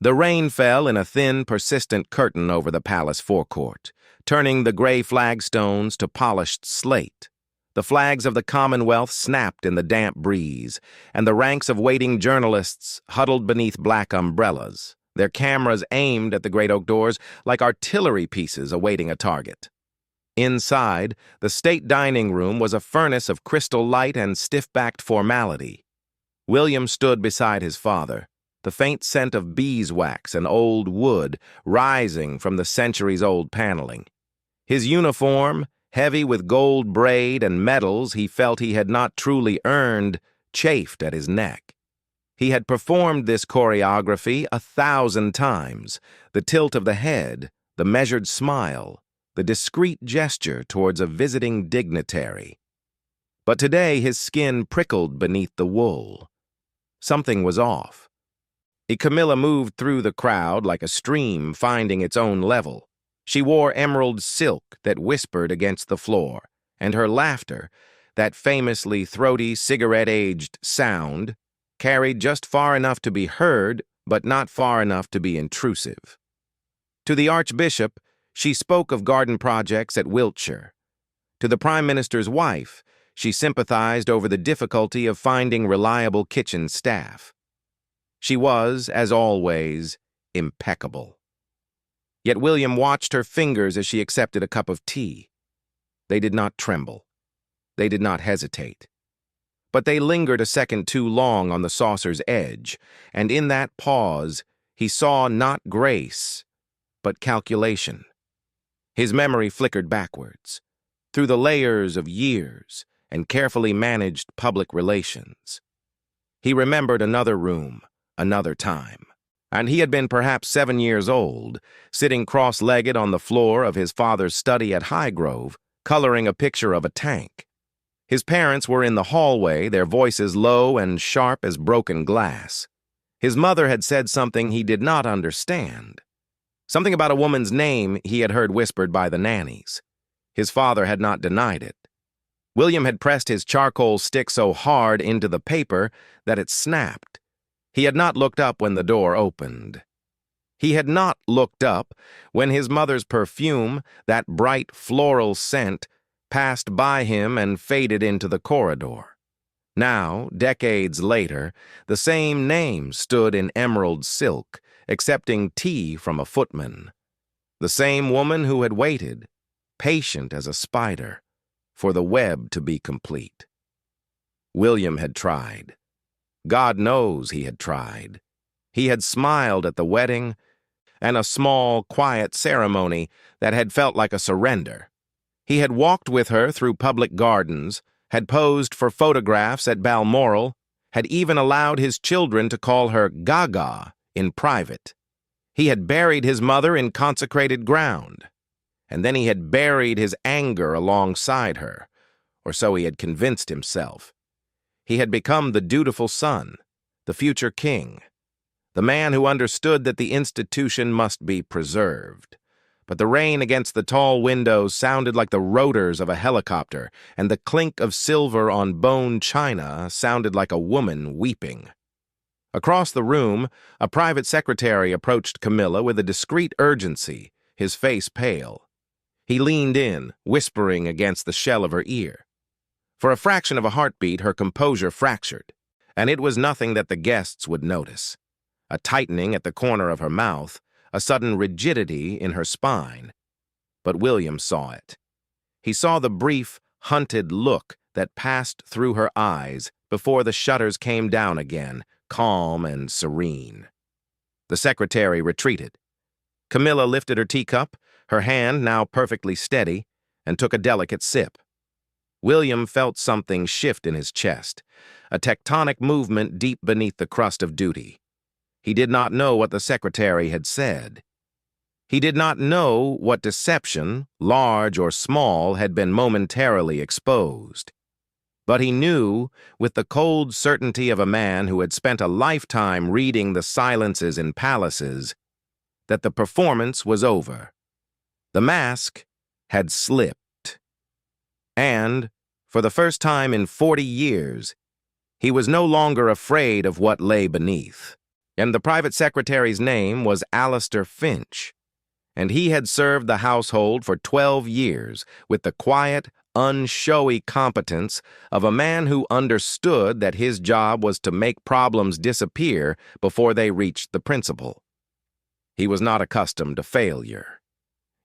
The rain fell in a thin, persistent curtain over the palace forecourt, turning the gray flagstones to polished slate. The flags of the Commonwealth snapped in the damp breeze, and the ranks of waiting journalists huddled beneath black umbrellas, their cameras aimed at the great oak doors like artillery pieces awaiting a target. Inside, the state dining room was a furnace of crystal light and stiff-backed formality. William stood beside his father, the faint scent of beeswax and old wood rising from the centuries-old paneling. His uniform, heavy with gold braid and medals he felt he had not truly earned, chafed at his neck. He had performed this choreography 1,000 times, the tilt of the head, the measured smile, the discreet gesture towards a visiting dignitary. But today his skin prickled beneath the wool. Something was off. Camilla moved through the crowd like a stream finding its own level. She wore emerald silk that whispered against the floor, and her laughter, that famously throaty, cigarette-aged sound, carried just far enough to be heard, but not far enough to be intrusive. To the Archbishop, she spoke of garden projects at Wiltshire. To the Prime Minister's wife, she sympathized over the difficulty of finding reliable kitchen staff. She was, as always, impeccable. Yet William watched her fingers as she accepted a cup of tea. They did not tremble. They did not hesitate. But they lingered a second too long on the saucer's edge, and in that pause, he saw not grace, but calculation. His memory flickered backwards, through the layers of years and carefully managed public relations. He remembered another room, another time, and he had been perhaps 7 years old, sitting cross-legged on the floor of his father's study at Highgrove, coloring a picture of a tank. His parents were in the hallway, their voices low and sharp as broken glass. His mother had said something he did not understand. Something about a woman's name he had heard whispered by the nannies. His father had not denied it. William had pressed his charcoal stick so hard into the paper that it snapped. He had not looked up when the door opened. He had not looked up when his mother's perfume, that bright floral scent, passed by him and faded into the corridor. Now, decades later, the same name stood in emerald silk, accepting tea from a footman. The same woman who had waited, patient as a spider, for the web to be complete. William had tried. God knows he had tried. He had smiled at the wedding and a small, quiet ceremony that had felt like a surrender. He had walked with her through public gardens, had posed for photographs at Balmoral, had even allowed his children to call her Gaga in private. He had buried his mother in consecrated ground, and then he had buried his anger alongside her, or so he had convinced himself. He had become the dutiful son, the future king, the man who understood that the institution must be preserved. But the rain against the tall windows sounded like the rotors of a helicopter, and the clink of silver on bone china sounded like a woman weeping. Across the room, a private secretary approached Camilla with a discreet urgency, his face pale. He leaned in, whispering against the shell of her ear. For a fraction of a heartbeat, her composure fractured, and it was nothing that the guests would notice. A tightening at the corner of her mouth, a sudden rigidity in her spine. But William saw it. He saw the brief, hunted look that passed through her eyes before the shutters came down again, calm and serene. The secretary retreated. Camilla lifted her teacup, her hand now perfectly steady, and took a delicate sip. William felt something shift in his chest, a tectonic movement deep beneath the crust of duty. He did not know what the secretary had said. He did not know what deception, large or small, had been momentarily exposed. But he knew, with the cold certainty of a man who had spent a lifetime reading the silences in palaces, that the performance was over. The mask had slipped. And, for the first time in 40 years, he was no longer afraid of what lay beneath. And the private secretary's name was Alistair Finch, and he had served the household for 12 years with the quiet, unshowy competence of a man who understood that his job was to make problems disappear before they reached the principal. He was not accustomed to failure.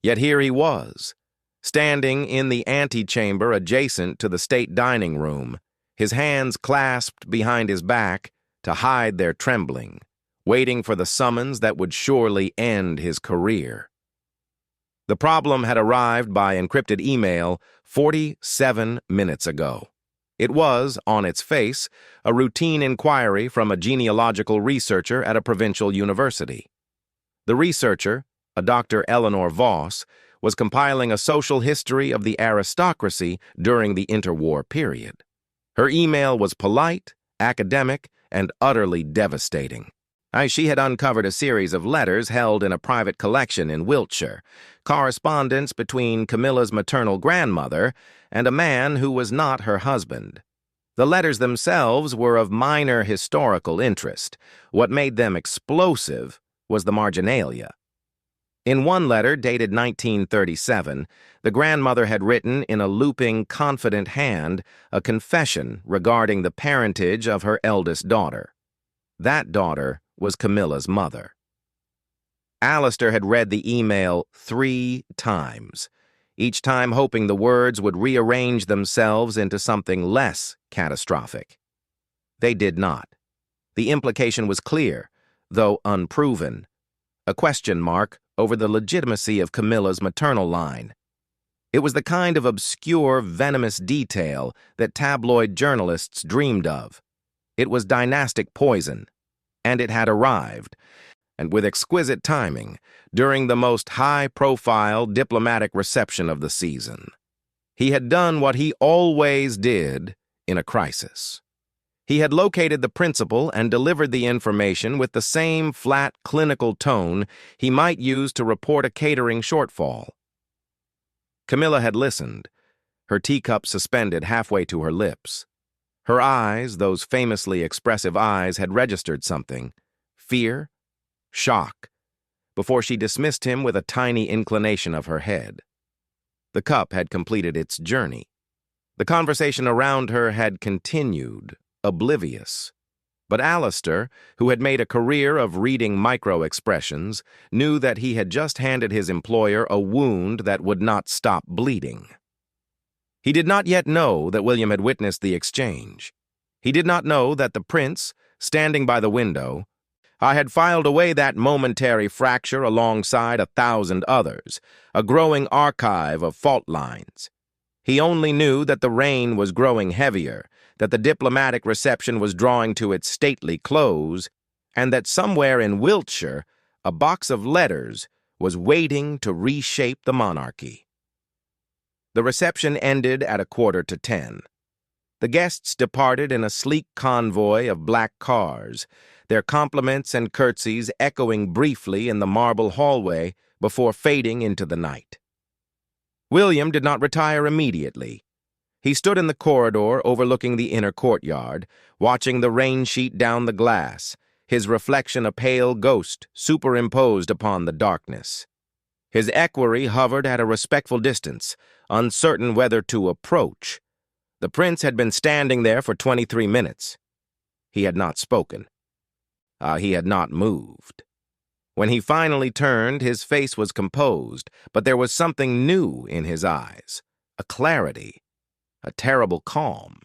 Yet here he was, standing in the antechamber adjacent to the state dining room, his hands clasped behind his back to hide their trembling, waiting for the summons that would surely end his career. The problem had arrived by encrypted email 47 minutes ago. It was, on its face, a routine inquiry from a genealogical researcher at a provincial university. The researcher, a Dr. Eleanor Voss, was compiling a social history of the aristocracy during the interwar period. Her email was polite, academic, and utterly devastating. She had uncovered a series of letters held in a private collection in Wiltshire, correspondence between Camilla's maternal grandmother and a man who was not her husband. The letters themselves were of minor historical interest. What made them explosive was the marginalia. In one letter, dated 1937, the grandmother had written in a looping, confident hand a confession regarding the parentage of her eldest daughter. That daughter was Camilla's mother. Alistair had read the email 3 times, each time hoping the words would rearrange themselves into something less catastrophic. They did not. The implication was clear, though unproven, a question mark over the legitimacy of Camilla's maternal line. It was the kind of obscure, venomous detail that tabloid journalists dreamed of. It was dynastic poison, and it had arrived, and with exquisite timing, during the most high-profile diplomatic reception of the season. He had done what he always did in a crisis. He had located the principal and delivered the information with the same flat, clinical tone he might use to report a catering shortfall. Camilla had listened, her teacup suspended halfway to her lips. Her eyes, those famously expressive eyes, had registered something: fear, shock, before she dismissed him with a tiny inclination of her head. The cup had completed its journey. The conversation around her had continued, oblivious. But Alistair, who had made a career of reading micro-expressions, knew that he had just handed his employer a wound that would not stop bleeding. He did not yet know that William had witnessed the exchange. He did not know that the prince, standing by the window, had filed away that momentary fracture alongside 1,000 others, a growing archive of fault lines. He only knew that the rain was growing heavier, that the diplomatic reception was drawing to its stately close, and that somewhere in Wiltshire a box of letters was waiting to reshape the monarchy. The reception ended at 9:45. The guests departed in a sleek convoy of black cars, their compliments and curtsies echoing briefly in the marble hallway before fading into the night. William did not retire immediately. He stood in the corridor overlooking the inner courtyard, watching the rain sheet down the glass, his reflection a pale ghost superimposed upon the darkness. His equerry hovered at a respectful distance, uncertain whether to approach. The prince had been standing there for 23 minutes. He had not spoken. He had not moved. When he finally turned, his face was composed, but there was something new in his eyes, a clarity, a terrible calm.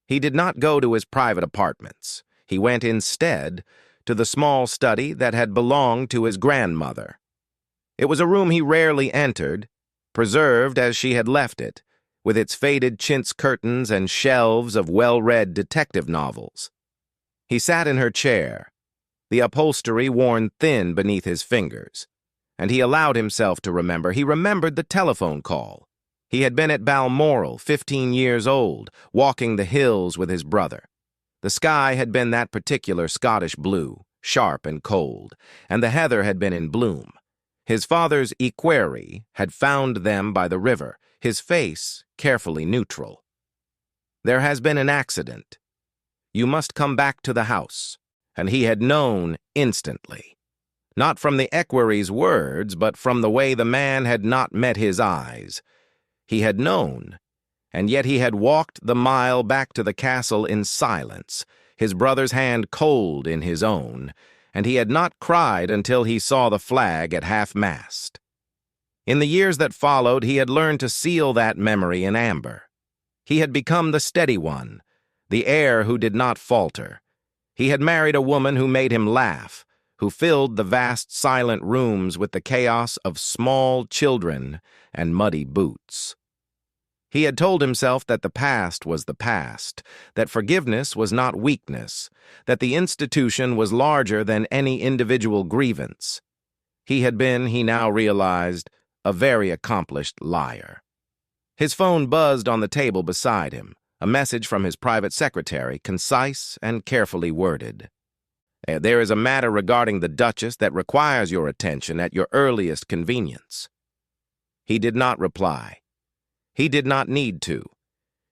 He did not go to his private apartments. He went instead to the small study that had belonged to his grandmother. It was a room he rarely entered, preserved as she had left it, with its faded chintz curtains and shelves of well-read detective novels. He sat in her chair, the upholstery worn thin beneath his fingers, and he allowed himself to remember. He remembered the telephone call. He had been at Balmoral, 15 years old, walking the hills with his brother. The sky had been that particular Scottish blue, sharp and cold, and the heather had been in bloom. His father's equerry had found them by the river, his face carefully neutral. "There has been an accident. You must come back to the house." and he had known instantly. Not from the equerry's words, but from the way the man had not met his eyes. He had known, and yet he had walked the mile back to the castle in silence, his brother's hand cold in his own, and he had not cried until he saw the flag at half-mast. In the years that followed, he had learned to seal that memory in amber. He had become the steady one, the heir who did not falter. He had married a woman who made him laugh, who filled the vast silent rooms with the chaos of small children and muddy boots. He had told himself that the past was the past, that forgiveness was not weakness, that the institution was larger than any individual grievance. He had been, he now realized, a very accomplished liar. His phone buzzed on the table beside him, a message from his private secretary, concise and carefully worded. "There is a matter regarding the Duchess that requires your attention at your earliest convenience." He did not reply. He did not need to.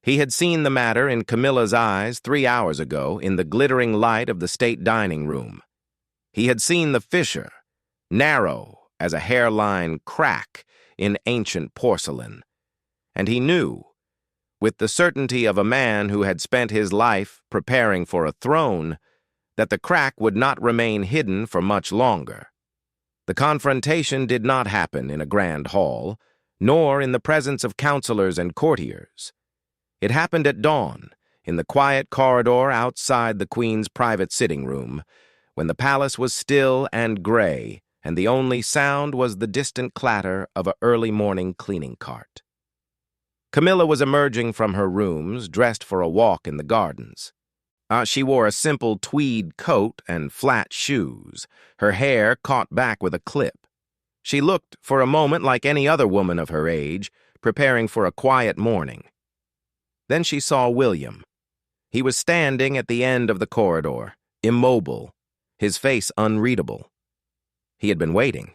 He had seen the matter in Camilla's eyes 3 hours ago in the glittering light of the state dining room. He had seen the fissure, narrow as a hairline crack in ancient porcelain, and he knew, with the certainty of a man who had spent his life preparing for a throne, that the crack would not remain hidden for much longer. The confrontation did not happen in a grand hall, nor in the presence of counselors and courtiers. It happened at dawn, in the quiet corridor outside the Queen's private sitting room, when the palace was still and gray, and the only sound was the distant clatter of an early morning cleaning cart. Camilla was emerging from her rooms, dressed for a walk in the gardens. She wore a simple tweed coat and flat shoes, her hair caught back with a clip. She looked for a moment like any other woman of her age, preparing for a quiet morning. Then she saw William. He was standing at the end of the corridor, immobile, his face unreadable. He had been waiting.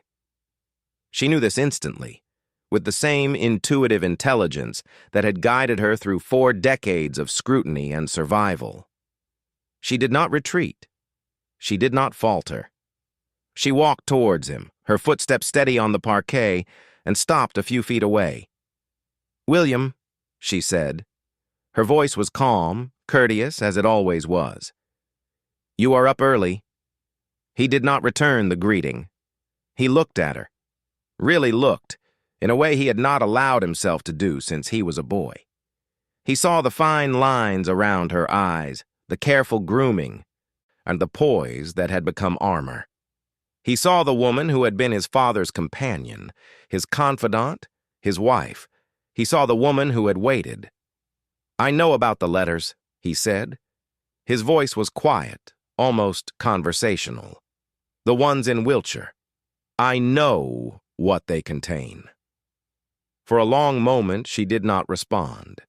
She knew this instantly, with the same intuitive intelligence that had guided her through 4 decades of scrutiny and survival. She did not retreat. She did not falter. She walked towards him, her footsteps steady on the parquet, and stopped a few feet away. "William," she said. Her voice was calm, courteous, as it always was. "You are up early." He did not return the greeting. He looked at her, really looked, in a way he had not allowed himself to do since he was a boy. He saw the fine lines around her eyes, the careful grooming, and the poise that had become armor. He saw the woman who had been his father's companion, his confidant, his wife. He saw the woman who had waited. "I know about the letters," he said. His voice was quiet, almost conversational. "The ones in Wiltshire. I know what they contain." For a long moment she did not respond.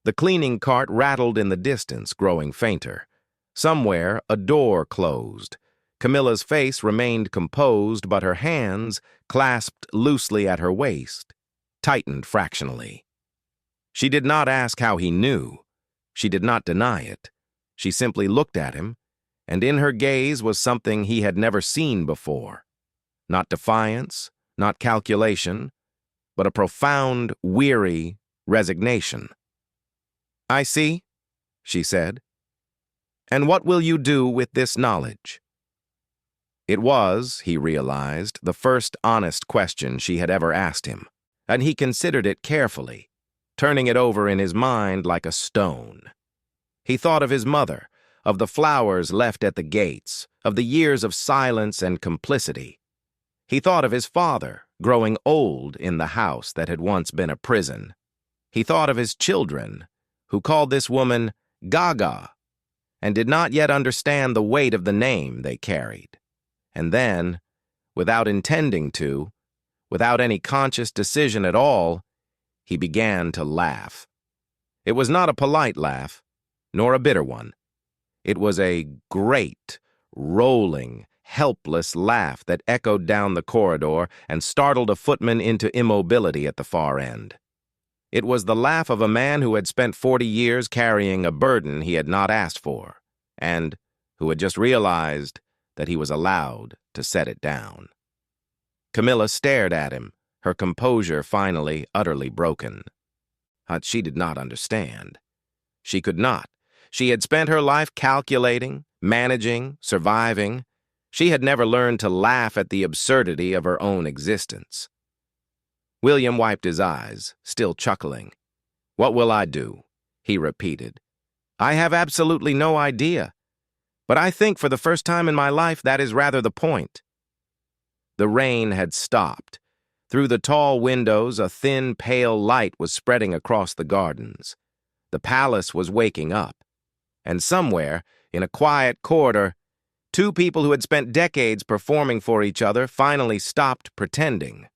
The cleaning cart rattled in the distance, growing fainter. Somewhere a door closed. Camilla's face remained composed, but her hands, clasped loosely at her waist, tightened fractionally. She did not ask how he knew. She did not deny it. She simply looked at him, and in her gaze was something he had never seen before. Not defiance, not calculation, but a profound, weary resignation. "I see," she said. "And what will you do with this knowledge?" It was, he realized, the first honest question she had ever asked him, and he considered it carefully, turning it over in his mind like a stone. He thought of his mother, of the flowers left at the gates, of the years of silence and complicity. He thought of his father, growing old in the house that had once been a prison. He thought of his children, who called this woman Gaga, and did not yet understand the weight of the name they carried. And then, without intending to, without any conscious decision at all, he began to laugh. It was not a polite laugh, nor a bitter one. It was a great, rolling, helpless laugh that echoed down the corridor and startled a footman into immobility at the far end. It was the laugh of a man who had spent 40 years carrying a burden he had not asked for, and who had just realized that he was allowed to set it down. Camilla stared at him, her composure finally utterly broken. She did not understand. She could not. She had spent her life calculating, managing, surviving. She had never learned to laugh at the absurdity of her own existence. William wiped his eyes, still chuckling. "What will I do?" he repeated. "I have absolutely no idea. But I think for the first time in my life that is rather the point." The rain had stopped. Through the tall windows, a thin, pale light was spreading across the gardens. The palace was waking up. And somewhere, in a quiet corridor, two people who had spent decades performing for each other finally stopped pretending.